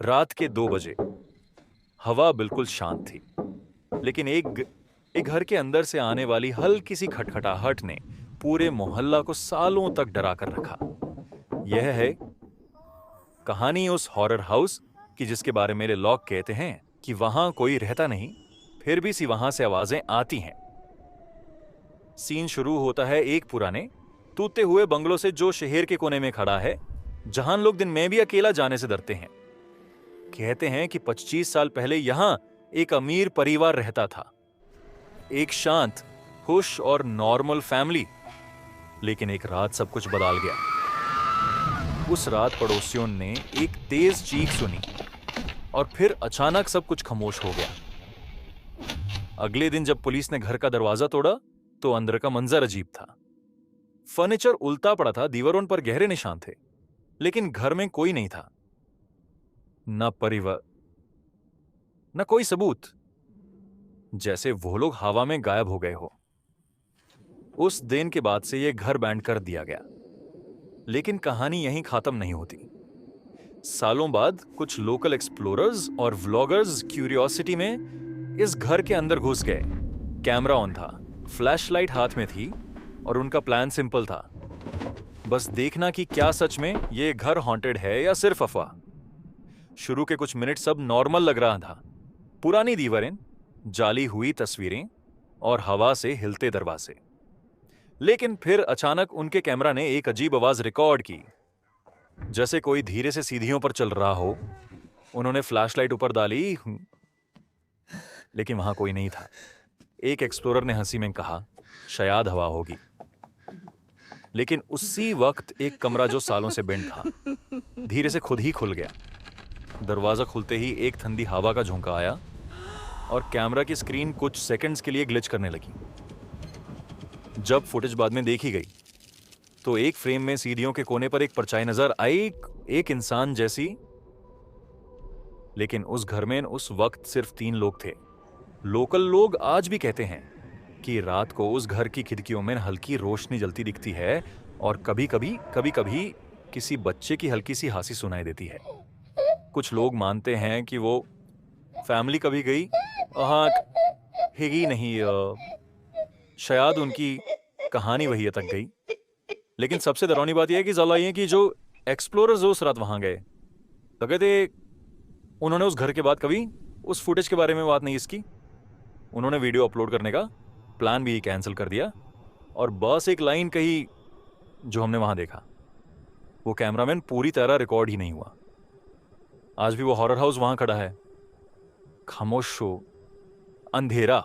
रात के 2 बजे हवा बिल्कुल शांत थी, लेकिन एक घर के अंदर से आने वाली हल्की सी खटखटाहट ने पूरे मोहल्ला को सालों तक डरा कर रखा। यह है कहानी उस हॉरर हाउस की जिसके बारे में लोग कहते हैं कि वहां कोई रहता नहीं, फिर भी सी वहां से आवाजें आती हैं। सीन शुरू होता है एक पुराने टूटे हुए बंगलों से जो शहर के कोने में खड़ा है, जहां लोग दिन में भी अकेला जाने से डरते हैं। कहते हैं कि 25 साल पहले यहां एक अमीर परिवार रहता था, एक शांत, खुश और नॉर्मल फैमिली। लेकिन एक रात सब कुछ बदल गया। उस रात पड़ोसियों ने एक तेज चीख सुनी और फिर अचानक सब कुछ खामोश हो गया। अगले दिन जब पुलिस ने घर का दरवाजा तोड़ा तो अंदर का मंजर अजीब था। फर्नीचर उल्टा पड़ा था, दीवारों पर गहरे निशान थे, लेकिन घर में कोई नहीं था। न परिवार, न कोई सबूत, जैसे वो लोग हवा में गायब हो गए हो। उस दिन के बाद से यह घर बैंड कर दिया गया। लेकिन कहानी यहीं खत्म नहीं होती। सालों बाद कुछ लोकल एक्सप्लोरर्स और व्लॉगर्स क्यूरियोसिटी में इस घर के अंदर घुस गए। कैमरा ऑन था, फ्लैशलाइट हाथ में थी और उनका प्लान सिंपल था, बस देखना कि क्या सच में ये घर हॉन्टेड है या सिर्फ अफवाह। शुरू के कुछ मिनट सब नॉर्मल लग रहा था, पुरानी दीवारें, जाली हुई तस्वीरें और हवा से हिलते दरवाजे। लेकिन फिर अचानक उनके कैमरा ने एक अजीब आवाज रिकॉर्ड की, जैसे कोई धीरे से सीढ़ियों पर चल रहा हो। उन्होंने फ्लैशलाइट ऊपर डाली, लेकिन वहां कोई नहीं था। एक एक्सप्लोरर ने हंसी में कहा, शायद हवा होगी। लेकिन उसी वक्त एक कमरा जो सालों से बंद था, धीरे से खुद ही खुल गया। दरवाजा खुलते ही एक ठंडी हवा का झोंका आया और कैमरा की स्क्रीन कुछ सेकंड्स के लिए ग्लिच करने लगी। जब फुटेज बाद में देखी गई तो एक फ्रेम में सीढ़ियों के कोने पर एक परछाई नजर आई, एक इंसान जैसी। लेकिन उस घर में उस वक्त सिर्फ 3 लोग थे। लोकल लोग आज भी कहते हैं कि रात को उस घर की खिड़कियों में हल्की रोशनी जलती दिखती है और कभी-कभी किसी बच्चे की हल्की सी हंसी सुनाई देती है। कुछ लोग मानते हैं कि वो फैमिली कभी गई, हाँ, हिगी नहीं, शायद उनकी कहानी वही अटक गई। लेकिन सबसे डरावनी बात यह है कि ज़ाला ये कि जो एक्सप्लोरर्स उस रात वहां गए, लगे थे उन्होंने उस घर के बाद कभी उस फुटेज के बारे में बात नहीं इसकी। उन्होंने वीडियो अपलोड करने का प्लान भी कैंसिल कर दिया और बस एक लाइन कही जो हमने वहां देखा। वो कैमरामैन पूरी तरह रिकॉर्ड ही नहीं हुआ। आज भी वो हॉरर हाउस वहां खड़ा है, खामोश हो, अंधेरा।